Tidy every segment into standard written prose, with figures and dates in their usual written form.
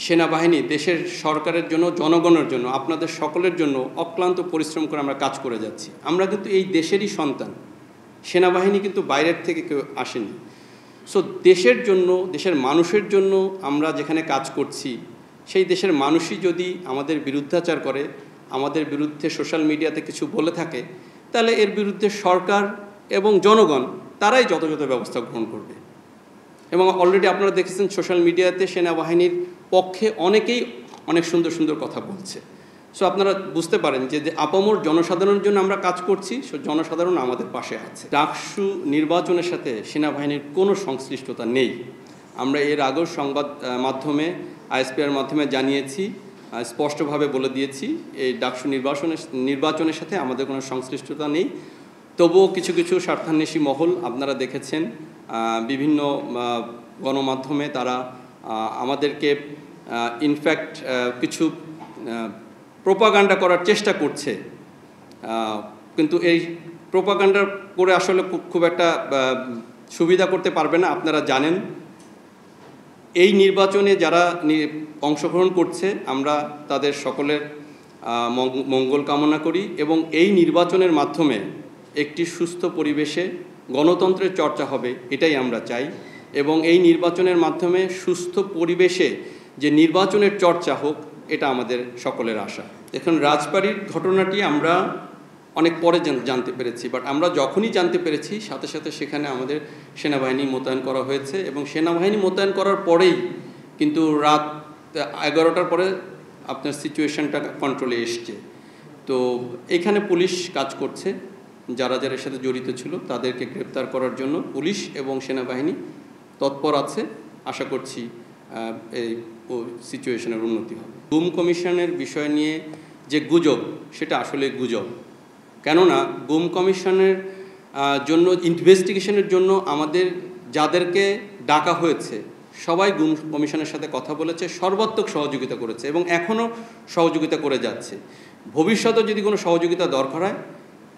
সেনাবাহিনী দেশের সরকারের জন্য, জনগণের জন্য, আপনাদের সকলের জন্য অক্লান্ত পরিশ্রম করে আমরা কাজ করে যাচ্ছি। আমরা কিন্তু এই দেশেরই সন্তান। সেনাবাহিনী কিন্তু বাইরের থেকে কেউ আসেনি। সো দেশের জন্য, দেশের মানুষের জন্য আমরা যেখানে কাজ করছি, সেই দেশের মানুষই যদি আমাদের বিরুদ্ধাচার করে, আমাদের বিরুদ্ধে সোশ্যাল মিডিয়াতে কিছু বলে থাকে, তাহলে এর বিরুদ্ধে সরকার এবং জনগণ তারাই যথাযথ ব্যবস্থা গ্রহণ করবে। এবং অলরেডি আপনারা দেখেছেন সোশ্যাল মিডিয়াতে সেনাবাহিনীর পক্ষে অনেকেই অনেক সুন্দর সুন্দর কথা বলছে। সো আপনারা বুঝতে পারেন যে আপামর জনসাধারণের জন্য আমরা কাজ করছি, জনসাধারণ আমাদের পাশে আছে। ডাকসু নির্বাচনের সাথে সেনাবাহিনীর কোনো সংশ্লিষ্টতা নেই। আমরা এর আগেও সংবাদ মাধ্যমে, আইএসপিআর মাধ্যমে জানিয়েছি, স্পষ্টভাবে বলে দিয়েছি এই ডাকসু নির্বাচনের সাথে আমাদের কোনো সংশ্লিষ্টতা নেই। তবুও কিছু কিছু স্বার্থান্বেষী মহল আপনারা দেখেছেন বিভিন্ন গণমাধ্যমে তারা আমাদেরকে ইনফ্যাক্ট কিছু প্রোপাগান্ডা করার চেষ্টা করছে, কিন্তু এই প্রোপাগান্ডা করে আসলে খুব একটা সুবিধা করতে পারবে না। আপনারা জানেন এই নির্বাচনে যারা অংশগ্রহণ করছে আমরা তাদের সকলের মঙ্গল কামনা করি এবং এই নির্বাচনের মাধ্যমে একটি সুস্থ পরিবেশে গণতন্ত্রের চর্চা হবে, এটাই আমরা চাই। এবং এই নির্বাচনের মাধ্যমে সুস্থ পরিবেশে যে নির্বাচনের চর্চা হোক, এটা আমাদের সকলের আশা। এখন রাজবাড়ির ঘটনাটি আমরা অনেক পরে জানতে পেরেছি, বাট আমরা যখনই জানতে পেরেছি সাথে সাথে সেখানে আমাদের সেনাবাহিনী মোতায়েন করা হয়েছে এবং সেনাবাহিনী মোতায়েন করার পরেই কিন্তু রাত 11টার পরে আপনার সিচুয়েশনটা কন্ট্রোলে এসছে। তো এখানে পুলিশ কাজ করছে, যারা যারা এর সাথে জড়িত ছিল তাদেরকে গ্রেপ্তার করার জন্য পুলিশ এবং সেনাবাহিনী তৎপর আছে। আশা করছি এই সিচুয়েশনের উন্নতি হবে। গুম কমিশনের বিষয় নিয়ে যে গুজব, সেটা আসলে গুজব। কেননা গুম কমিশনের জন্য, ইনভেস্টিগেশনের জন্য আমাদের যাদেরকে ডাকা হয়েছে সবাই গুম কমিশনের সাথে কথা বলেছে, সর্বাত্মক সহযোগিতা করেছে এবং এখনও সহযোগিতা করে যাচ্ছে। ভবিষ্যতে যদি কোনো সহযোগিতা দরকার হয়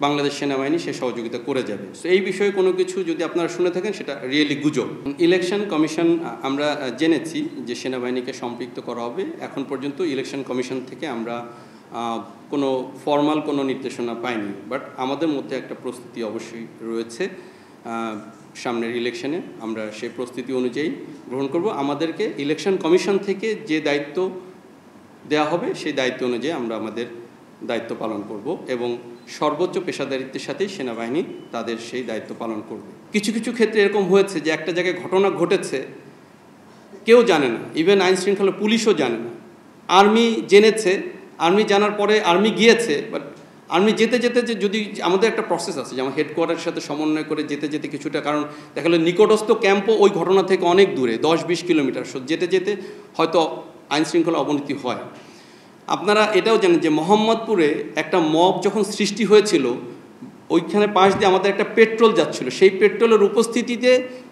বাংলাদেশ সেনাবাহিনী সে সহযোগিতা করে যাবে। সো এই বিষয়ে কোনো কিছু যদি আপনারা শুনে থাকেন সেটা রিয়েলি গুজব। ইলেকশন কমিশন আমরা জেনেছি যে সেনাবাহিনীকে সম্পৃক্ত করা হবে। এখন পর্যন্ত ইলেকশন কমিশন থেকে আমরা কোনো ফর্মাল কোনো নির্দেশনা পাইনি, বাট আমাদের মধ্যে একটা প্রস্তুতি অবশ্যই রয়েছে। সামনের ইলেকশনে আমরা সেই প্রস্তুতি অনুযায়ী গ্রহণ করব। আমাদেরকে ইলেকশন কমিশন থেকে যে দায়িত্ব দেওয়া হবে সেই দায়িত্ব অনুযায়ী আমরা আমাদের দায়িত্ব পালন করব এবং সর্বোচ্চ পেশাদারিত্বের সাথেই সেনাবাহিনী তাদের সেই দায়িত্ব পালন করবে। কিছু কিছু ক্ষেত্রে এরকম হয়েছে যে একটা জায়গায় ঘটনা ঘটেছে, কেউ জানে না, ইভেন আইন শৃঙ্খলা পুলিশও জানে না। আর্মি জেনেছে, আর্মি জানার পরে আর্মি গিয়েছে, বাট আর্মি যেতে যেতে যে যদি আমাদের একটা প্রসেস আছে, যেমন হেডকোয়ার্টারের সাথে সমন্বয় করে যেতে যেতে কিছুটা, কারণ দেখা গেলো নিকটস্থ ক্যাম্পও ওই ঘটনা থেকে অনেক দূরে, 10-20 কিলোমিটার। যেতে যেতে হয়তো আইন শৃঙ্খলা অবনতি হয়। আপনারা এটাও জানেন যে মোহাম্মদপুরে একটা মব যখন সৃষ্টি হয়েছিল, ওইখানে পাশ দিয়ে আমাদের একটা পেট্রোল যাচ্ছিল, সেই পেট্রোলের উপস্থিতিতে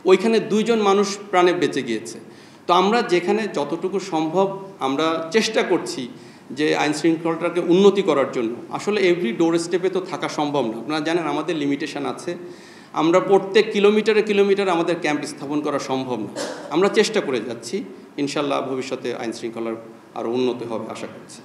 ওইখানে 2 জন মানুষ প্রাণে বেঁচে গিয়েছে। তো আমরা যেখানে যতটুকু সম্ভব আমরা চেষ্টা করছি যে আইন শৃঙ্খলাটাকে উন্নতি করার জন্য। আসলে এভরি ডোর স্টেপে তো থাকা সম্ভব না, আপনারা জানেন আমাদের লিমিটেশন আছে। আমরা প্রত্যেক কিলোমিটারে কিলোমিটারে আমাদের ক্যাম্প স্থাপন করা সম্ভব না। আমরা চেষ্টা করে যাচ্ছি, ইনশাল্লাহ ভবিষ্যতে আইন শৃঙ্খলার আরও উন্নতি হবে আশা করছি।